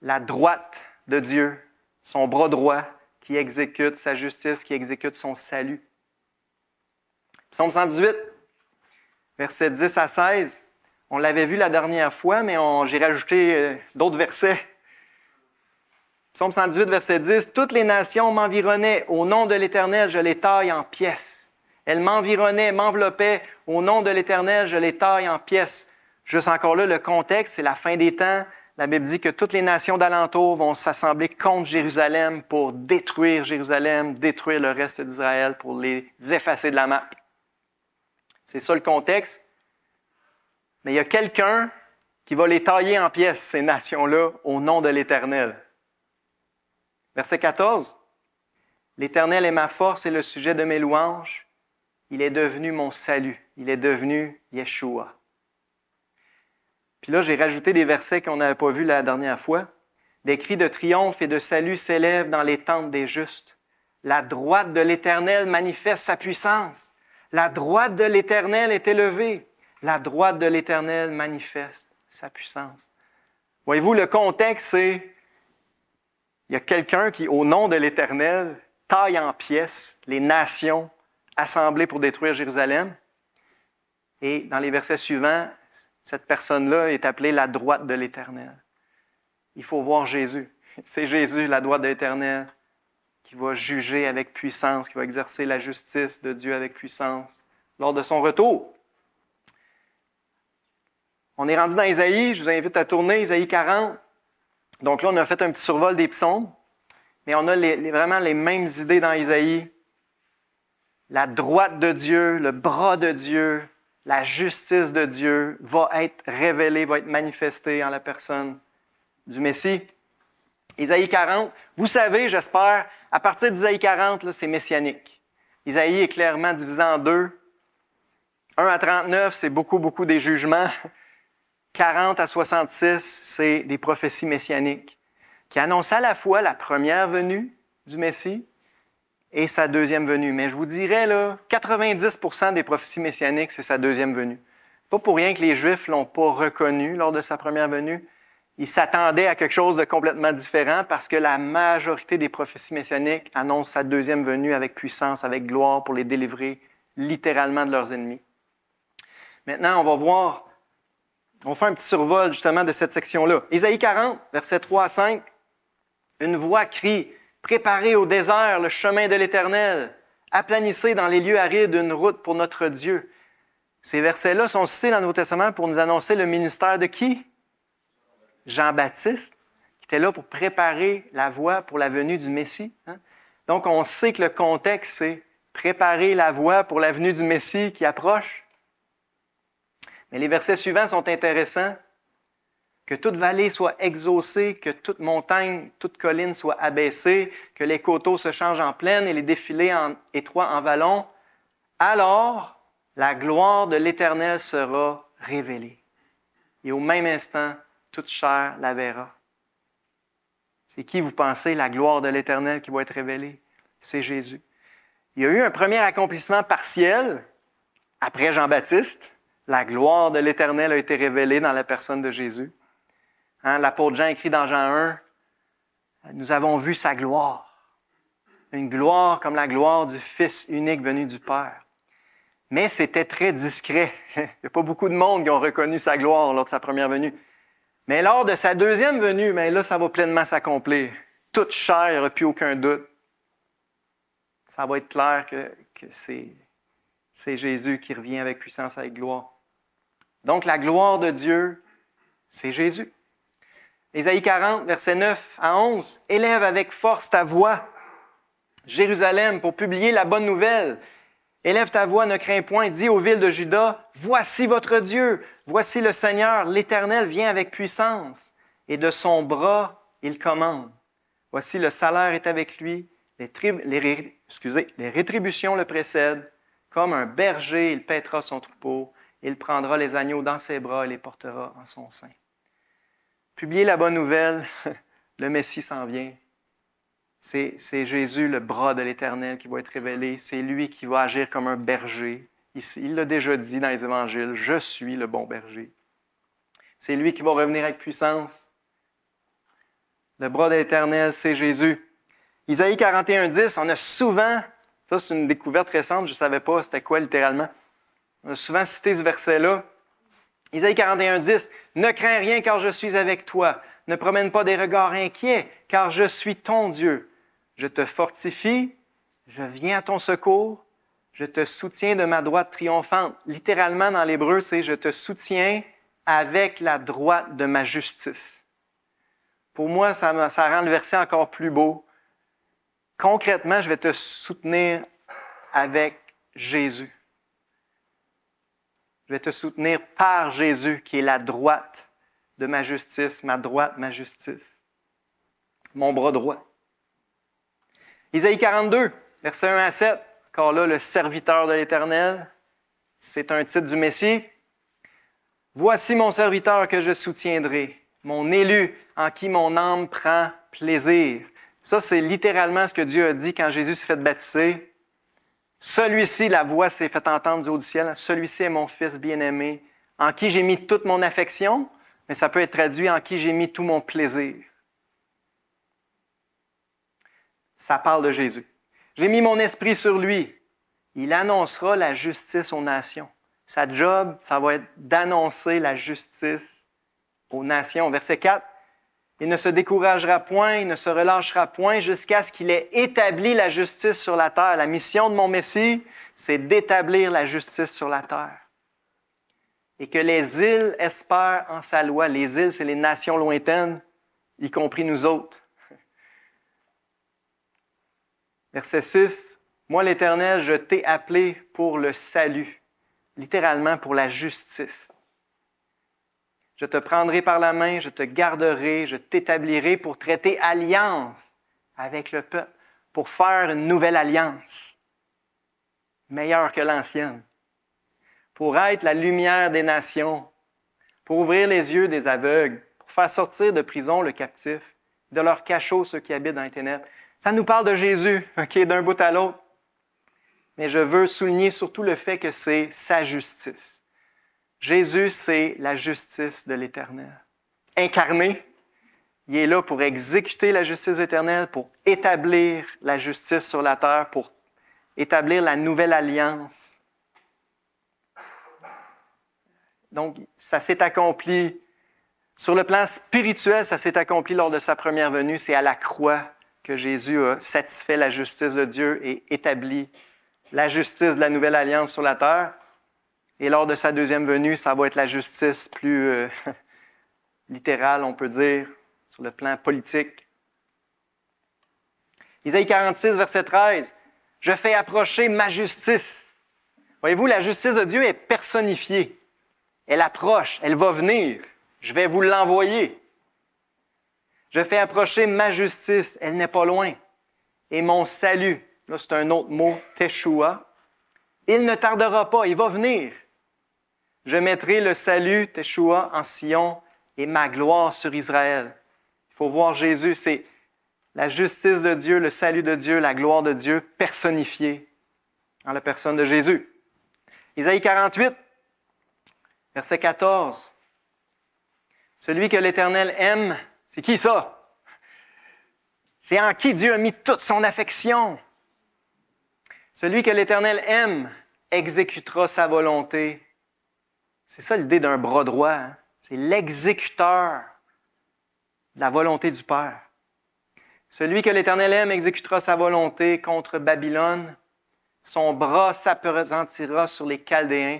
La droite de Dieu, son bras droit qui exécute sa justice, qui exécute son salut. Psaume 118, versets 10 à 16. On l'avait vu la dernière fois, mais j'ai rajouté d'autres versets. Psaume 118, verset 10. « Toutes les nations m'environnaient. Au nom de l'Éternel, je les taille en pièces. Elles m'environnaient, m'enveloppaient. Au nom de l'Éternel, je les taille en pièces. » Juste encore là, le contexte, c'est la fin des temps. La Bible dit que toutes les nations d'alentour vont s'assembler contre Jérusalem pour détruire Jérusalem, détruire le reste d'Israël, pour les effacer de la map. C'est ça le contexte. Mais il y a quelqu'un qui va les tailler en pièces, ces nations-là, au nom de l'Éternel. Verset 14. « L'Éternel est ma force et le sujet de mes louanges. Il est devenu mon salut. Il est devenu Yeshua. » Puis là, j'ai rajouté des versets qu'on n'avait pas vus la dernière fois. « Des cris de triomphe et de salut s'élèvent dans les tentes des justes. La droite de l'Éternel manifeste sa puissance. La droite de l'Éternel est élevée. La droite de l'Éternel manifeste sa puissance. » Voyez-vous, le contexte, c'est il y a quelqu'un qui, au nom de l'Éternel, taille en pièces les nations assemblées pour détruire Jérusalem. Et dans les versets suivants, cette personne-là est appelée la droite de l'Éternel. Il faut voir Jésus. C'est Jésus, la droite de l'Éternel, qui va juger avec puissance, qui va exercer la justice de Dieu avec puissance lors de son retour. On est rendu dans Isaïe, je vous invite à tourner, Isaïe 40. Donc là, on a fait un petit survol des psaumes, mais on a vraiment les mêmes idées dans Isaïe. La droite de Dieu, le bras de Dieu, la justice de Dieu va être révélée, va être manifestée en la personne du Messie. Isaïe 40, vous savez, j'espère, à partir d'Isaïe 40, là, c'est messianique. Isaïe est clairement divisé en deux. 1 à 39, c'est beaucoup des jugements. 40 à 66, c'est des prophéties messianiques qui annoncent à la fois la première venue du Messie et sa deuxième venue. Mais je vous dirais, là, 90% des prophéties messianiques, c'est sa deuxième venue. Pas pour rien que les Juifs ne l'ont pas reconnu lors de sa première venue. Ils s'attendaient à quelque chose de complètement différent parce que la majorité des prophéties messianiques annoncent sa deuxième venue avec puissance, avec gloire pour les délivrer littéralement de leurs ennemis. Maintenant, on va faire un petit survol justement de cette section-là. Isaïe 40, versets 3 à 5. Une voix crie, « Préparez au désert le chemin de l'Éternel, aplanissez dans les lieux arides une route pour notre Dieu. » Ces versets-là sont cités dans le Nouveau Testament pour nous annoncer le ministère de qui? Jean-Baptiste, qui était là pour préparer la voie pour la venue du Messie. Donc, on sait que le contexte, c'est préparer la voie pour la venue du Messie qui approche. Mais les versets suivants sont intéressants. Que toute vallée soit exaucée, que toute montagne, toute colline soit abaissée, que les coteaux se changent en plaine et les défilés étroits en vallons. Alors, la gloire de l'Éternel sera révélée. Et au même instant, toute chair la verra. C'est qui, vous pensez, la gloire de l'Éternel qui va être révélée? C'est Jésus. Il y a eu un premier accomplissement partiel après Jean-Baptiste. La gloire de l'Éternel a été révélée dans la personne de Jésus. L'apôtre Jean écrit dans Jean 1, « Nous avons vu sa gloire. » Une gloire comme la gloire du Fils unique venu du Père. Mais c'était très discret. Il n'y a pas beaucoup de monde qui ont reconnu sa gloire lors de sa première venue. Mais lors de sa deuxième venue, là, ça va pleinement s'accomplir. Toute chair, il n'y aura plus aucun doute. Ça va être clair que c'est Jésus qui revient avec puissance, avec gloire. Donc, la gloire de Dieu, c'est Jésus. Ésaïe 40, versets 9 à 11. « Élève avec force ta voix, Jérusalem, pour publier la bonne nouvelle. Élève ta voix, ne crains point, dis aux villes de Juda, voici votre Dieu, voici le Seigneur, l'Éternel vient avec puissance, et de son bras il commande. Voici le salaire est avec lui, les rétributions le précèdent, Comme un berger, il paîtra son troupeau. Il prendra les agneaux dans ses bras et les portera en son sein. Publiez la bonne nouvelle, le Messie s'en vient. C'est Jésus, le bras de l'Éternel, qui va être révélé. C'est lui qui va agir comme un berger. Il l'a déjà dit dans les évangiles, « Je suis le bon berger ». C'est lui qui va revenir avec puissance. Le bras de l'Éternel, c'est Jésus. Isaïe 41:10, on a souvent, ça c'est une découverte récente, je ne savais pas c'était quoi littéralement. On a souvent cité ce verset-là. Isaïe 41:10, « Ne crains rien car je suis avec toi. Ne promène pas des regards inquiets car je suis ton Dieu. Je te fortifie, je viens à ton secours, je te soutiens de ma droite triomphante. » Littéralement dans l'hébreu, c'est « Je te soutiens avec la droite de ma justice. » Pour moi, ça rend le verset encore plus beau. Concrètement, je vais te soutenir avec Jésus. Je vais te soutenir par Jésus, qui est la droite de ma justice, ma droite, ma justice. Mon bras droit. Isaïe 42, versets 1 à 7. Encore là, le serviteur de l'Éternel. C'est un titre du Messie. « Voici mon serviteur que je soutiendrai, mon élu en qui mon âme prend plaisir. » Ça, c'est littéralement ce que Dieu a dit quand Jésus s'est fait baptiser. Celui-ci, la voix s'est fait entendre du haut du ciel. Celui-ci est mon Fils bien-aimé, en qui j'ai mis toute mon affection, mais ça peut être traduit en qui j'ai mis tout mon plaisir. Ça parle de Jésus. J'ai mis mon esprit sur lui. Il annoncera la justice aux nations. Sa job, ça va être d'annoncer la justice aux nations. Verset 4. Il ne se découragera point, il ne se relâchera point jusqu'à ce qu'il ait établi la justice sur la terre. La mission de mon Messie, c'est d'établir la justice sur la terre. Et que les îles espèrent en sa loi. Les îles, c'est les nations lointaines, y compris nous autres. Verset 6. Moi, l'Éternel, je t'ai appelé pour le salut. Littéralement, pour la justice. Je te prendrai par la main, je te garderai, je t'établirai pour traiter alliance avec le peuple, pour faire une nouvelle alliance, meilleure que l'ancienne, pour être la lumière des nations, pour ouvrir les yeux des aveugles, pour faire sortir de prison le captif, de leur cachot ceux qui habitent dans les ténèbres. Ça nous parle de Jésus, d'un bout à l'autre. Mais je veux souligner surtout le fait que c'est sa justice. Jésus, c'est la justice de l'Éternel. Incarné, il est là pour exécuter la justice éternelle, pour établir la justice sur la terre, pour établir la nouvelle alliance. Donc, ça s'est accompli. Sur le plan spirituel, ça s'est accompli lors de sa première venue. C'est à la croix que Jésus a satisfait la justice de Dieu et établi la justice de la nouvelle alliance sur la terre. Et lors de sa deuxième venue, ça va être la justice plus littérale, on peut dire, sur le plan politique. Isaïe 46, verset 13. « Je fais approcher ma justice. » Voyez-vous, la justice de Dieu est personnifiée. Elle approche, elle va venir. Je vais vous l'envoyer. Je fais approcher ma justice, elle n'est pas loin. Et mon salut, là c'est un autre mot, Teshua, il ne tardera pas, il va venir. Je mettrai le salut, Teshua, en Sion et ma gloire sur Israël. Il faut voir Jésus, c'est la justice de Dieu, le salut de Dieu, la gloire de Dieu personnifiée en la personne de Jésus. Isaïe 48, verset 14. Celui que l'Éternel aime, c'est qui ça? C'est en qui Dieu a mis toute son affection. Celui que l'Éternel aime exécutera sa volonté. C'est ça l'idée d'un bras droit. Hein? C'est l'exécuteur de la volonté du Père. Celui que l'Éternel aime exécutera sa volonté contre Babylone. Son bras s'appesantira sur les Chaldéens.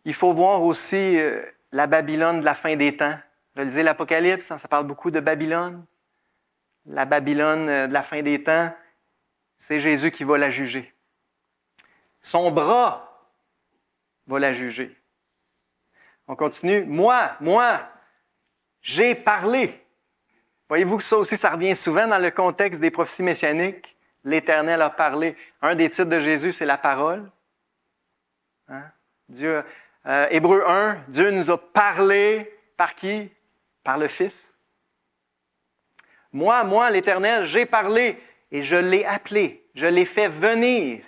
Il faut voir aussi la Babylone de la fin des temps. Relisez l'Apocalypse, ça parle beaucoup de Babylone. La Babylone de la fin des temps, c'est Jésus qui va la juger. Son bras va la juger. On continue. Moi, j'ai parlé. Voyez-vous que ça aussi, ça revient souvent dans le contexte des prophéties messianiques. L'Éternel a parlé. Un des titres de Jésus, c'est la parole. Hein? Dieu, Hébreux 1, Dieu nous a parlé par qui? Par le Fils. Moi, l'Éternel, j'ai parlé et je l'ai appelé, je l'ai fait venir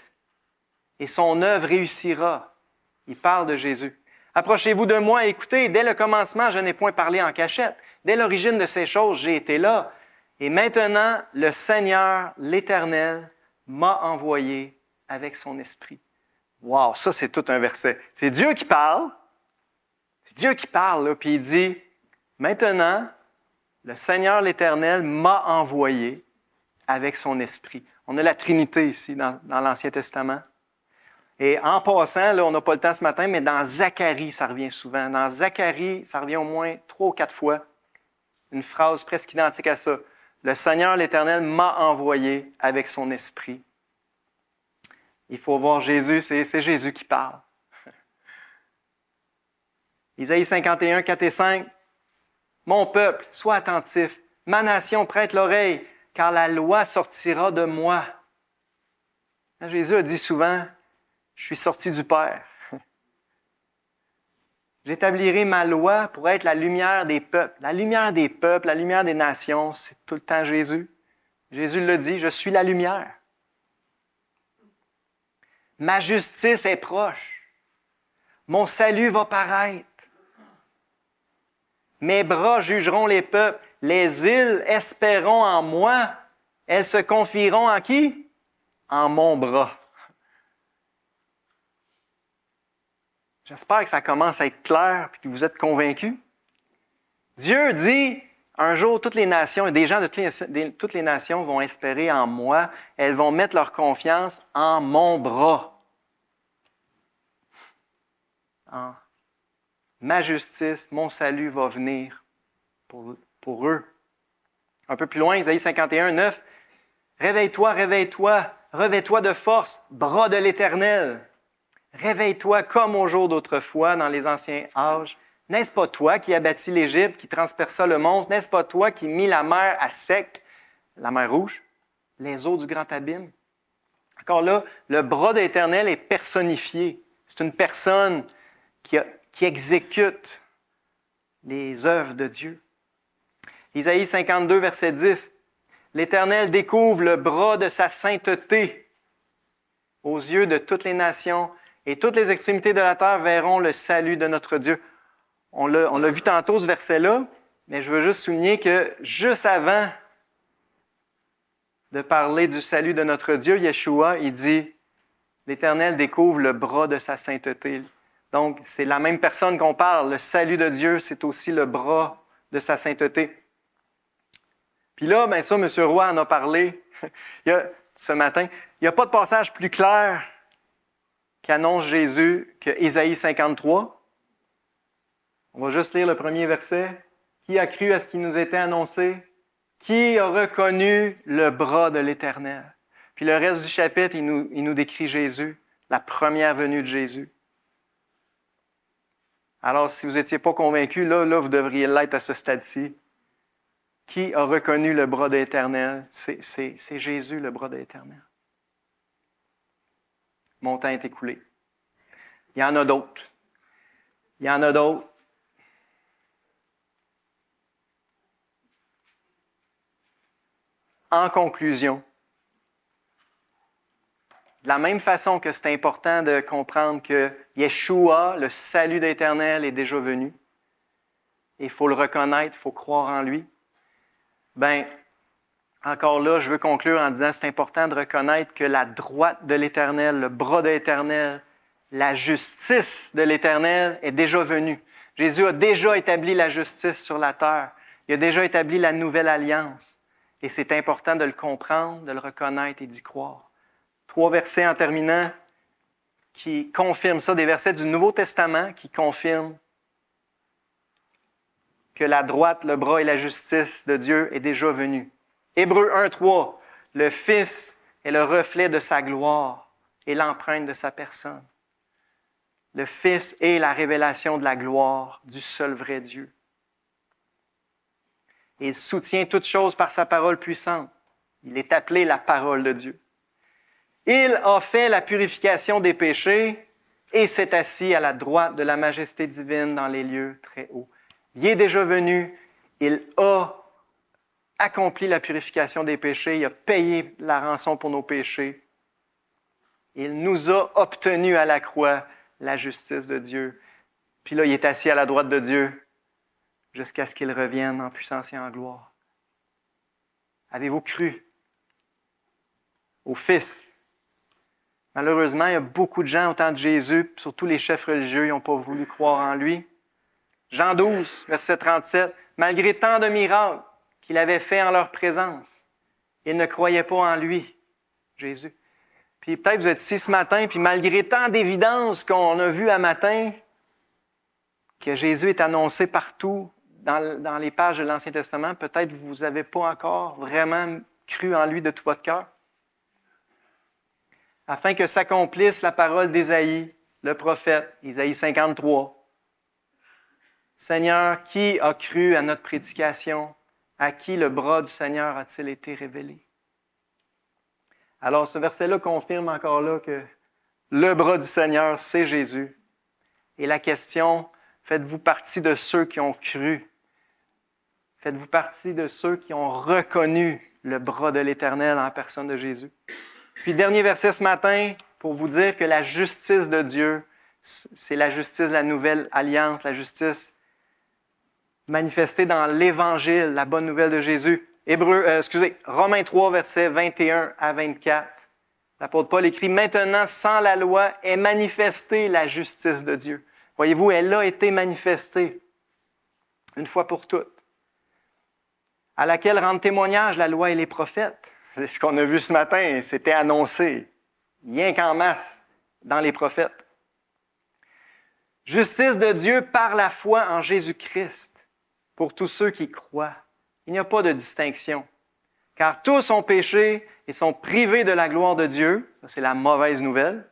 et son œuvre réussira. Il parle de Jésus. Approchez-vous de moi, écoutez, dès le commencement, je n'ai point parlé en cachette. Dès l'origine de ces choses, j'ai été là. Et maintenant, le Seigneur, l'Éternel, m'a envoyé avec son esprit. Wow, ça c'est tout un verset. C'est Dieu qui parle. C'est Dieu qui parle, là, puis il dit, maintenant, le Seigneur, l'Éternel, m'a envoyé avec son esprit. On a la Trinité ici dans l'Ancien Testament. Et en passant, là, on n'a pas le temps ce matin, mais dans Zacharie, ça revient souvent. Dans Zacharie, ça revient au moins 3 ou 4 fois. Une phrase presque identique à ça. Le Seigneur, l'Éternel, m'a envoyé avec son esprit. Il faut voir Jésus, c'est Jésus qui parle. Isaïe 51, 4 et 5. Mon peuple, sois attentif. Ma nation, prête l'oreille, car la loi sortira de moi. Jésus a dit souvent, je suis sorti du Père. J'établirai ma loi pour être la lumière des peuples. La lumière des peuples, la lumière des nations, c'est tout le temps Jésus. Jésus le dit, je suis la lumière. Ma justice est proche. Mon salut va paraître. Mes bras jugeront les peuples. Les îles espéreront en moi. Elles se confieront en qui? En mon bras. J'espère que ça commence à être clair et que vous êtes convaincus. Dieu dit, un jour, toutes les nations, des gens de toutes les nations vont espérer en moi. Elles vont mettre leur confiance en mon bras. En ma justice, mon salut va venir pour eux. Un peu plus loin, Isaïe 51, 9. Réveille-toi, réveille-toi, revêt-toi de force, bras de l'Éternel. Réveille-toi comme au jour d'autrefois dans les anciens âges. N'est-ce pas toi qui as bâti l'Égypte, qui transperça le monstre? N'est-ce pas toi qui mis la mer à sec, la mer rouge, les eaux du grand abîme? Encore là, le bras de l'Éternel est personnifié. C'est une personne qui exécute les œuvres de Dieu. Isaïe 52, verset 10. L'Éternel découvre le bras de sa sainteté aux yeux de toutes les nations, et toutes les extrémités de la terre verront le salut de notre Dieu. On l'a vu tantôt, ce verset-là, mais je veux juste souligner que juste avant de parler du salut de notre Dieu, Yeshua, il dit « L'Éternel découvre le bras de sa sainteté ». Donc, c'est la même personne qu'on parle. Le salut de Dieu, c'est aussi le bras de sa sainteté. Puis là, bien ça, M. Roy en a parlé ce matin. Il n'y a pas de passage plus clair qu'annonce Jésus que Ésaïe 53. On va juste lire le premier verset. Qui a cru à ce qui nous était annoncé? Qui a reconnu le bras de l'Éternel? Puis le reste du chapitre, il nous décrit Jésus, la première venue de Jésus. Alors, si vous n'étiez pas convaincu, là, vous devriez l'être à ce stade-ci. Qui a reconnu le bras de l'Éternel? C'est Jésus, le bras de l'Éternel. Mon temps est écoulé. Il y en a d'autres. Il y en a d'autres. En conclusion, de la même façon que c'est important de comprendre que Yeshua, le salut de l'Éternel, est déjà venu, et il faut le reconnaître, il faut croire en lui, bien, encore là, je veux conclure en disant que c'est important de reconnaître que la droite de l'Éternel, le bras de l'Éternel, la justice de l'Éternel est déjà venue. Jésus a déjà établi la justice sur la terre. Il a déjà établi la nouvelle alliance. Et c'est important de le comprendre, de le reconnaître et d'y croire. 3 versets en terminant qui confirment ça, des versets du Nouveau Testament qui confirment que la droite, le bras et la justice de Dieu est déjà venue. Hébreux 1, 3. Le Fils est le reflet de sa gloire et l'empreinte de sa personne. Le Fils est la révélation de la gloire du seul vrai Dieu. Et il soutient toutes choses par sa parole puissante. Il est appelé la parole de Dieu. Il a fait la purification des péchés et s'est assis à la droite de la majesté divine dans les lieux très hauts. Il est déjà venu, il a accompli la purification des péchés, il a payé la rançon pour nos péchés. Il nous a obtenu à la croix la justice de Dieu. Puis là, il est assis à la droite de Dieu jusqu'à ce qu'il revienne en puissance et en gloire. Avez-vous cru au Fils? Malheureusement, il y a beaucoup de gens au temps de Jésus, surtout les chefs religieux, ils n'ont pas voulu croire en lui. Jean 12, verset 37, « Malgré tant de miracles qu'il avait faits en leur présence, ils ne croyaient pas en lui, Jésus. » Puis peut-être vous êtes ici ce matin, puis malgré tant d'évidences qu'on a vues à matin, que Jésus est annoncé partout dans les pages de l'Ancien Testament, peut-être vous n'avez pas encore vraiment cru en lui de tout votre cœur. Afin que s'accomplisse la parole d'Ésaïe, le prophète, Ésaïe 53. Seigneur, qui a cru à notre prédication? À qui le bras du Seigneur a-t-il été révélé? Alors, ce verset-là confirme encore là que le bras du Seigneur, c'est Jésus. Et la question, faites-vous partie de ceux qui ont cru? Faites-vous partie de ceux qui ont reconnu le bras de l'Éternel en la personne de Jésus? Puis, dernier verset ce matin, pour vous dire que la justice de Dieu, c'est la justice de la nouvelle alliance, la justice manifestée dans l'Évangile, la bonne nouvelle de Jésus. Romains 3, versets 21 à 24. L'apôtre Paul écrit « Maintenant, sans la loi, est manifestée la justice de Dieu. » Voyez-vous, elle a été manifestée une fois pour toutes, à laquelle rendent témoignage la loi et les prophètes. C'est ce qu'on a vu ce matin, c'était annoncé, rien qu'en masse, dans les prophètes. Justice de Dieu par la foi en Jésus-Christ, pour tous ceux qui croient. Il n'y a pas de distinction, car tous ont péché et sont privés de la gloire de Dieu. Ça, c'est la mauvaise nouvelle.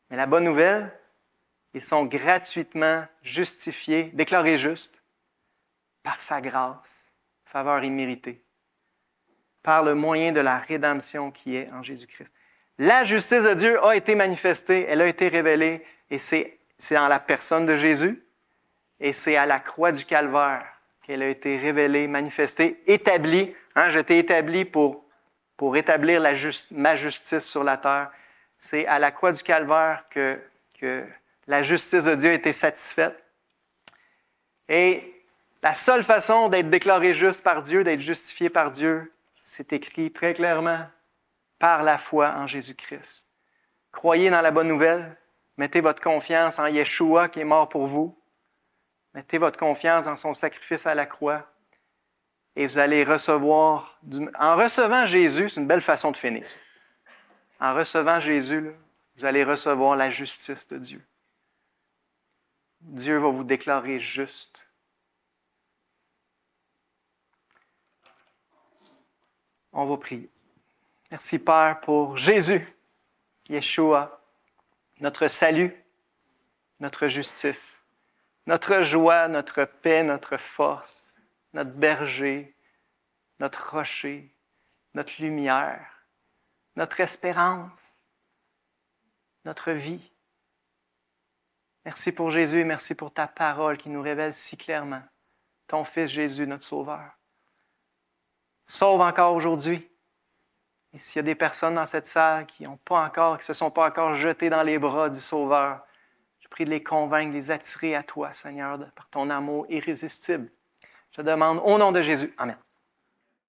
Mais la bonne nouvelle, ils sont gratuitement justifiés, déclarés justes, par sa grâce, faveur imméritée, par le moyen de la rédemption qui est en Jésus-Christ. La justice de Dieu a été manifestée, elle a été révélée, et c'est dans la personne de Jésus, et c'est à la croix du Calvaire qu'elle a été révélée, manifestée, établie. Je t'ai établi pour établir ma justice sur la terre. C'est à la croix du Calvaire que la justice de Dieu a été satisfaite. Et la seule façon d'être déclaré juste par Dieu, d'être justifié par Dieu, c'est écrit très clairement, par la foi en Jésus-Christ. Croyez dans la bonne nouvelle, mettez votre confiance en Yeshua qui est mort pour vous, mettez votre confiance dans son sacrifice à la croix, et vous allez recevoir, en recevant Jésus, c'est une belle façon de finir ça. En recevant Jésus, là, vous allez recevoir la justice de Dieu. Dieu va vous déclarer juste. On va prier. Merci Père pour Jésus, Yeshua, notre salut, notre justice, notre joie, notre paix, notre force, notre berger, notre rocher, notre lumière, notre espérance, notre vie. Merci pour Jésus et merci pour ta parole qui nous révèle si clairement ton Fils Jésus, notre Sauveur. Sauve encore aujourd'hui. Et s'il y a des personnes dans cette salle qui ne se sont pas encore jetées dans les bras du Sauveur, je prie de les convaincre, de les attirer à toi, Seigneur, par ton amour irrésistible. Je te demande au nom de Jésus. Amen.